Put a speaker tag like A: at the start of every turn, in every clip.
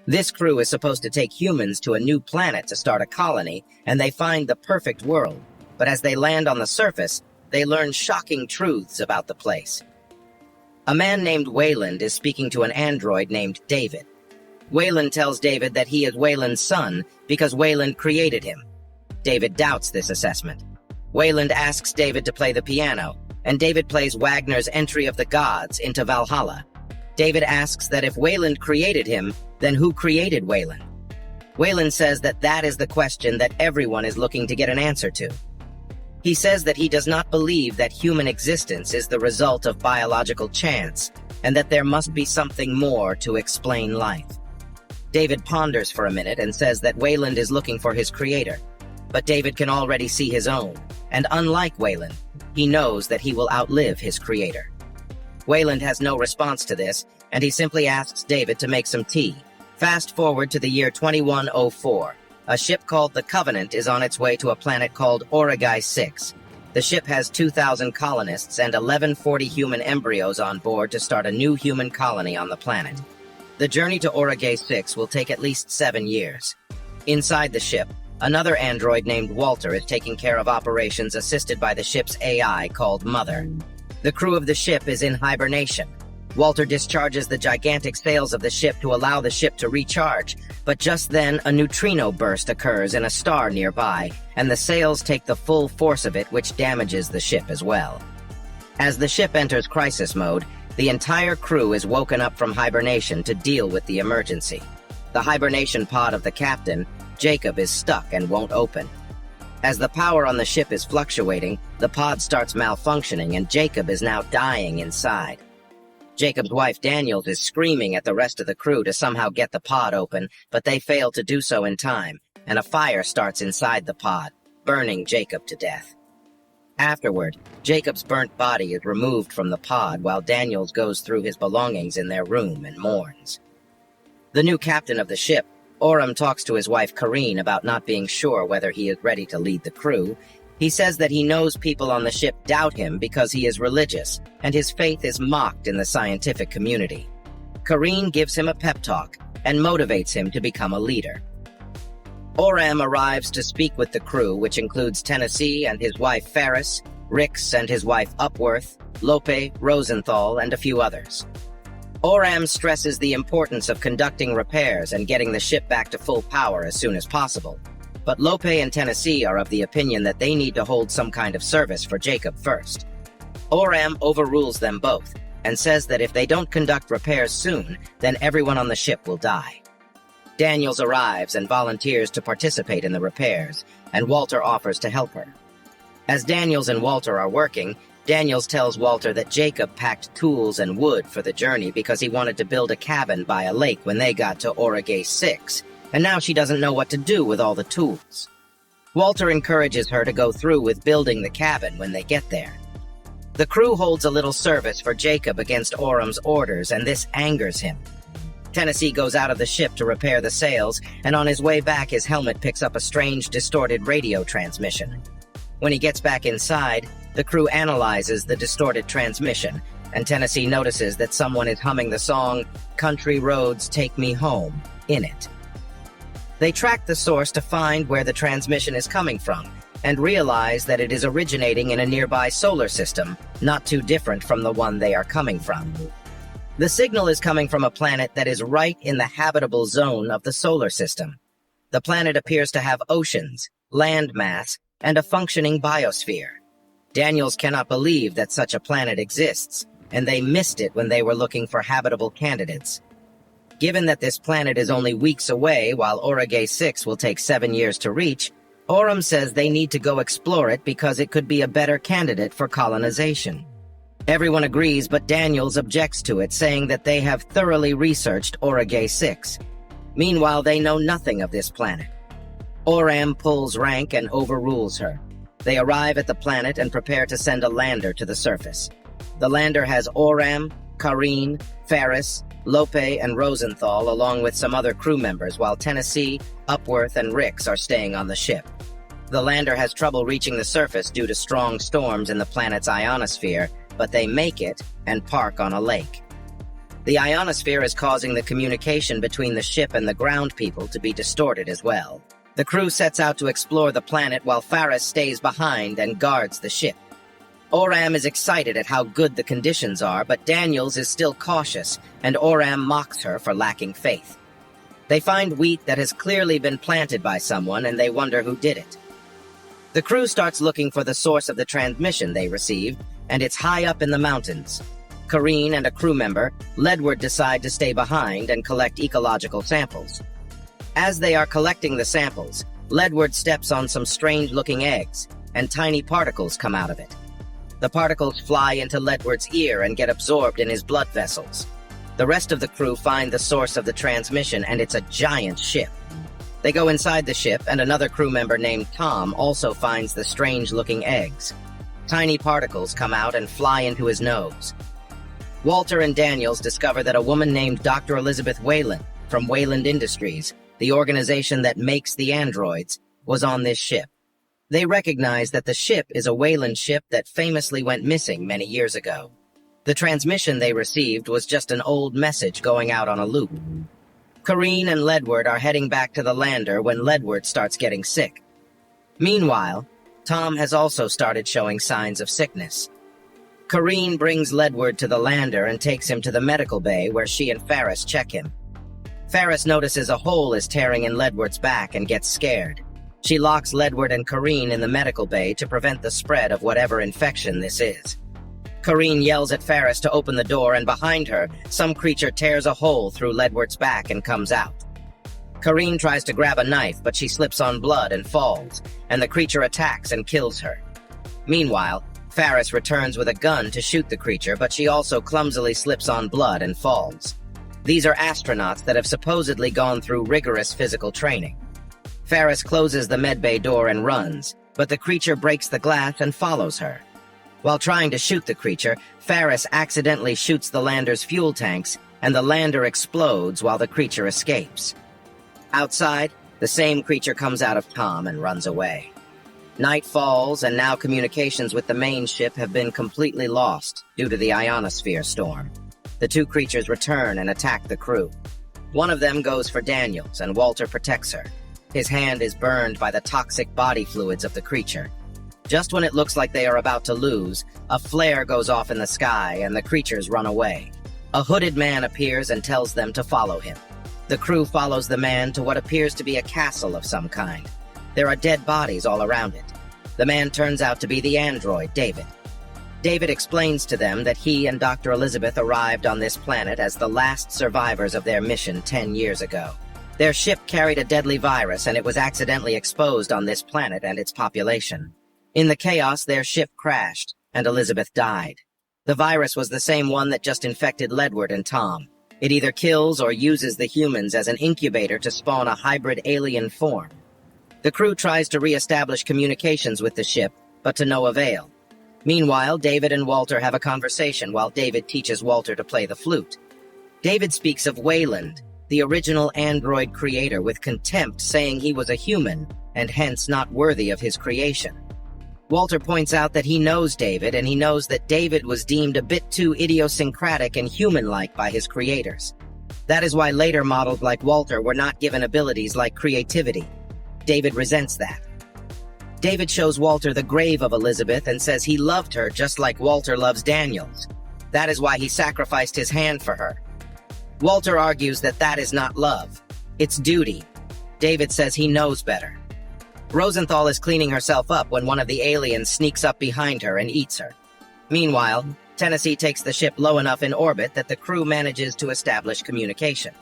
A: This crew is supposed to take humans to a new planet to start a colony, and they find the perfect world. But as they land on the surface, they learn shocking truths about the place. A man named Wayland is speaking to an android named David. Wayland tells David that he is Wayland's son because Wayland created him. David doubts this assessment. Wayland asks David to play the piano, and David plays Wagner's Entry of the Gods into Valhalla. David asks that if Wayland created him, then who created Wayland? Wayland says that that is the question that everyone is looking to get an answer to. He says that he does not believe that human existence is the result of biological chance, and that there must be something more to explain life. David ponders for a minute and says that Wayland is looking for his creator, but David can already see his own, and unlike Wayland, he knows that he will outlive his creator. Wayland has no response to this, and he simply asks David to make some tea. Fast forward to the year 2104. A ship called the Covenant is on its way to a planet called Origai 6. The ship has 2,000 colonists and 1140 human embryos on board to start a new human colony on the planet. The journey to Origai 6 will take at least 7 years. Inside the ship, another android named Walter is taking care of operations assisted by the ship's AI called Mother. The crew of the ship is in hibernation. Walter discharges the gigantic sails of the ship to allow the ship to recharge, but just then a neutrino burst occurs in a star nearby, and the sails take the full force of it, which damages the ship as well. As the ship enters crisis mode, the entire crew is woken up from hibernation to deal with the emergency. The hibernation pod of the captain, Jacob, is stuck and won't open. As the power on the ship is fluctuating, the pod starts malfunctioning and Jacob is now dying inside. Jacob's wife Daniels is screaming at the rest of the crew to somehow get the pod open, but they fail to do so in time, and a fire starts inside the pod, burning Jacob to death. Afterward, Jacob's burnt body is removed from the pod while Daniels goes through his belongings in their room and mourns. The new captain of the ship, Oram, talks to his wife Karine about not being sure whether he is ready to lead the crew. He says that he knows people on the ship doubt him because he is religious, and his faith is mocked in the scientific community. Karine gives him a pep talk and motivates him to become a leader. Oram arrives to speak with the crew, which includes Tennessee and his wife Ferris, Rix and his wife Upworth, Lope, Rosenthal, and a few others. Oram stresses the importance of conducting repairs and getting the ship back to full power as soon as possible. But Lope and Tennessee are of the opinion that they need to hold some kind of service for Jacob first. Oram overrules them both and says that if they don't conduct repairs soon, then everyone on the ship will die. Daniels arrives and volunteers to participate in the repairs, and Walter offers to help her. As Daniels and Walter are working, Daniels tells Walter that Jacob packed tools and wood for the journey because he wanted to build a cabin by a lake when they got to Origai 6, and now she doesn't know what to do with all the tools. Walter encourages her to go through with building the cabin when they get there. The crew holds a little service for Jacob against Oram's orders, and this angers him. Tennessee goes out of the ship to repair the sails, and on his way back his helmet picks up a strange distorted radio transmission. When he gets back inside, the crew analyzes the distorted transmission, and Tennessee notices that someone is humming the song "Country Roads Take Me Home" in it. They track the source to find where the transmission is coming from, and realize that it is originating in a nearby solar system, not too different from the one they are coming from. The signal is coming from a planet that is right in the habitable zone of the solar system. The planet appears to have oceans, land mass, and a functioning biosphere. Daniels cannot believe that such a planet exists, and they missed it when they were looking for habitable candidates. Given that this planet is only weeks away while Origai 6 will take 7 years to reach, Oram says they need to go explore it because it could be a better candidate for colonization. Everyone agrees, but Daniels objects to it, saying that they have thoroughly researched Origai 6. Meanwhile, they know nothing of this planet. Oram pulls rank and overrules her. They arrive at the planet and prepare to send a lander to the surface. The lander has Oram, Karine, Ferris, Lope, and Rosenthal, along with some other crew members, while Tennessee, Upworth, and Rix are staying on the ship. The lander has trouble reaching the surface due to strong storms in the planet's ionosphere, but they make it and park on a lake. The ionosphere is causing the communication between the ship and the ground people to be distorted as well. The crew sets out to explore the planet while Faris stays behind and guards the ship. Oram is excited at how good the conditions are, but Daniels is still cautious, and Oram mocks her for lacking faith. They find wheat that has clearly been planted by someone, and they wonder who did it. The crew starts looking for the source of the transmission they received, and it's high up in the mountains. Kareen and a crew member, Ledward, decide to stay behind and collect ecological samples. As they are collecting the samples, Ledward steps on some strange-looking eggs, and tiny particles come out of it. The particles fly into Ledward's ear and get absorbed in his blood vessels. The rest of the crew find the source of the transmission, and it's a giant ship. They go inside the ship, and another crew member named Tom also finds the strange-looking eggs. Tiny particles come out and fly into his nose. Walter and Daniels discover that a woman named Dr. Elizabeth Wayland from Wayland Industries, the organization that makes the androids, was on this ship. They recognize that the ship is a Wayland ship that famously went missing many years ago. The transmission they received was just an old message going out on a loop. Kareen and Ledward are heading back to the lander when Ledward starts getting sick. Meanwhile, Tom has also started showing signs of sickness. Kareen brings Ledward to the lander and takes him to the medical bay where she and Faris check him. Faris notices a hole is tearing in Ledward's back and gets scared. She locks Ledward and Kareen in the medical bay to prevent the spread of whatever infection this is. Kareen yells at Faris to open the door, and behind her, some creature tears a hole through Ledward's back and comes out. Kareen tries to grab a knife, but she slips on blood and falls, and the creature attacks and kills her. Meanwhile, Faris returns with a gun to shoot the creature, but she also clumsily slips on blood and falls. These are astronauts that have supposedly gone through rigorous physical training. Faris closes the medbay door and runs, but the creature breaks the glass and follows her. While trying to shoot the creature, Faris accidentally shoots the lander's fuel tanks, and the lander explodes while the creature escapes. Outside, the same creature comes out of Tom and runs away. Night falls, and now communications with the main ship have been completely lost due to the ionosphere storm. The two creatures return and attack the crew. One of them goes for Daniels, and Walter protects her. His hand is burned by the toxic body fluids of the creature. Just when it looks like they are about to lose, a flare goes off in the sky and the creatures run away. A hooded man appears and tells them to follow him. The crew follows the man to what appears to be a castle of some kind. There are dead bodies all around it. The man turns out to be the android, David. David explains to them that he and Dr. Elizabeth arrived on this planet as the last survivors of their mission 10 years ago. Their ship carried a deadly virus, and it was accidentally exposed on this planet and its population. In the chaos, their ship crashed, and Elizabeth died. The virus was the same one that just infected Ledward and Tom. It either kills or uses the humans as an incubator to spawn a hybrid alien form. The crew tries to re-establish communications with the ship, but to no avail. Meanwhile, David and Walter have a conversation while David teaches Walter to play the flute. David speaks of Wayland, the original android creator, with contempt, saying he was a human and hence not worthy of his creation. Walter points out that he knows David, and he knows that David was deemed a bit too idiosyncratic and human-like by his creators. That is why later models like Walter were not given abilities like creativity. David resents that. David shows Walter the grave of Elizabeth and says he loved her just like Walter loves Daniels. That is why he sacrificed his hand for her. Walter argues that that is not love. It's duty. David says he knows better. Rosenthal is cleaning herself up when one of the aliens sneaks up behind her and eats her. Meanwhile, Tennessee takes the ship low enough in orbit that the crew manages to establish communication.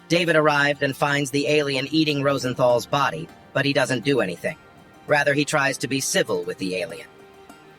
A: David arrives and finds the alien eating Rosenthal's body, but he doesn't do anything. Rather, he tries to be civil with the alien.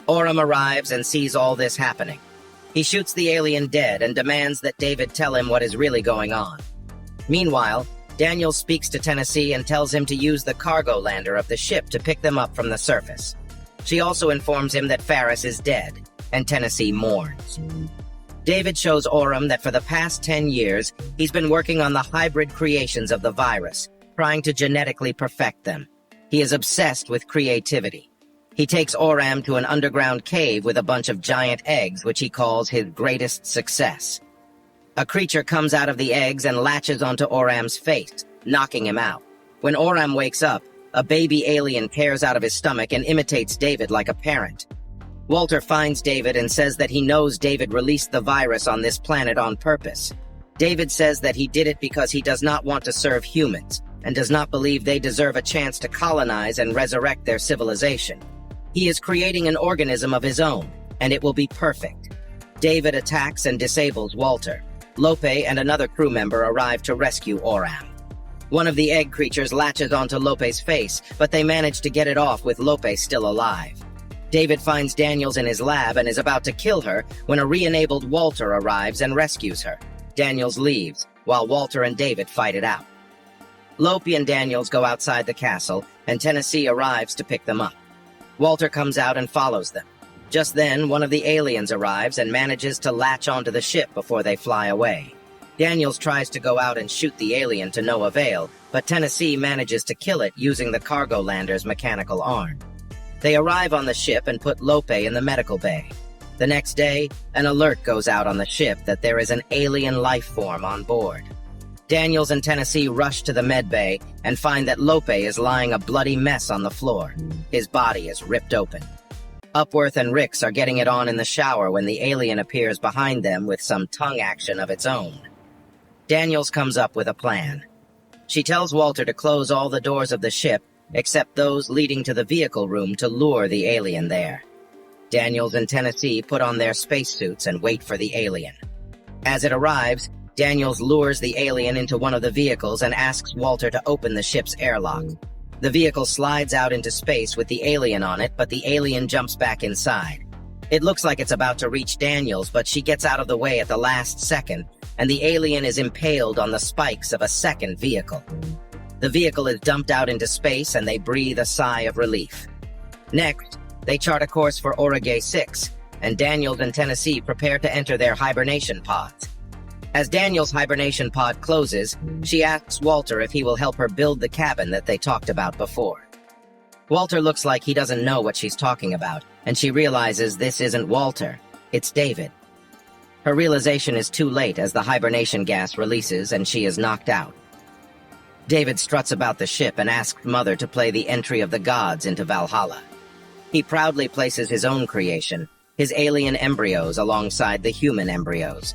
A: Oram arrives and sees all this happening. He shoots the alien dead and demands that David tell him what is really going on. Meanwhile, Daniel speaks to Tennessee and tells him to use the cargo lander of the ship to pick them up from the surface. She also informs him that Faris is dead, and Tennessee mourns. David shows Oram that for the past 10 years, he's been working on the hybrid creations of the virus, trying to genetically perfect them. He is obsessed with creativity. He takes Oram to an underground cave with a bunch of giant eggs, which he calls his greatest success. A creature comes out of the eggs and latches onto Oram's face, knocking him out. When Oram wakes up, a baby alien tears out of his stomach and imitates David like a parent. Walter finds David and says that he knows David released the virus on this planet on purpose. David says that he did it because he does not want to serve humans, and does not believe they deserve a chance to colonize and resurrect their civilization. He is creating an organism of his own, and it will be perfect. David attacks and disables Walter. Lope and another crew member arrive to rescue Oram. One of the egg creatures latches onto Lope's face, but they manage to get it off with Lope still alive. David finds Daniels in his lab and is about to kill her when a re-enabled Walter arrives and rescues her. Daniels leaves, while Walter and David fight it out. Lope and Daniels go outside the castle, and Tennessee arrives to pick them up. Walter comes out and follows them. Just then, one of the aliens arrives and manages to latch onto the ship before they fly away. Daniels tries to go out and shoot the alien to no avail, but Tennessee manages to kill it using the cargo lander's mechanical arm. They arrive on the ship and put Lope in the medical bay. The next day, an alert goes out on the ship that there is an alien life form on board. Daniels and Tennessee rush to the med bay and find that Lope is lying a bloody mess on the floor. His body is ripped open. Upworth and Ricks are getting it on in the shower when the alien appears behind them with some tongue action of its own. Daniels comes up with a plan. She tells Walter to close all the doors of the ship except those leading to the vehicle room to lure the alien there. Daniels and Tennessee put on their spacesuits and wait for the alien. As it arrives, Daniels lures the alien into one of the vehicles and asks Walter to open the ship's airlock. The vehicle slides out into space with the alien on it, but the alien jumps back inside. It looks like it's about to reach Daniels, but she gets out of the way at the last second, and the alien is impaled on the spikes of a second vehicle. The vehicle is dumped out into space, and they breathe a sigh of relief. Next, they chart a course for Aurigay 6, and Daniels and Tennessee prepare to enter their hibernation pods. As Daniel's hibernation pod closes, she asks Walter if he will help her build the cabin that they talked about before. Walter looks like he doesn't know what she's talking about, and she realizes this isn't Walter, it's David. Her realization is too late as the hibernation gas releases and she is knocked out. David struts about the ship and asks Mother to play the entry of the gods into Valhalla. He proudly places his own creation, his alien embryos alongside the human embryos.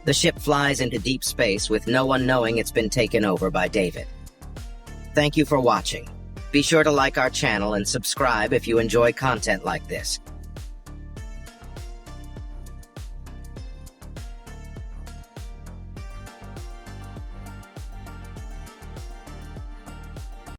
A: The ship flies into deep space with no one knowing it's been taken over by David. Thank you for watching. Be sure to like our channel and subscribe if you enjoy content like this.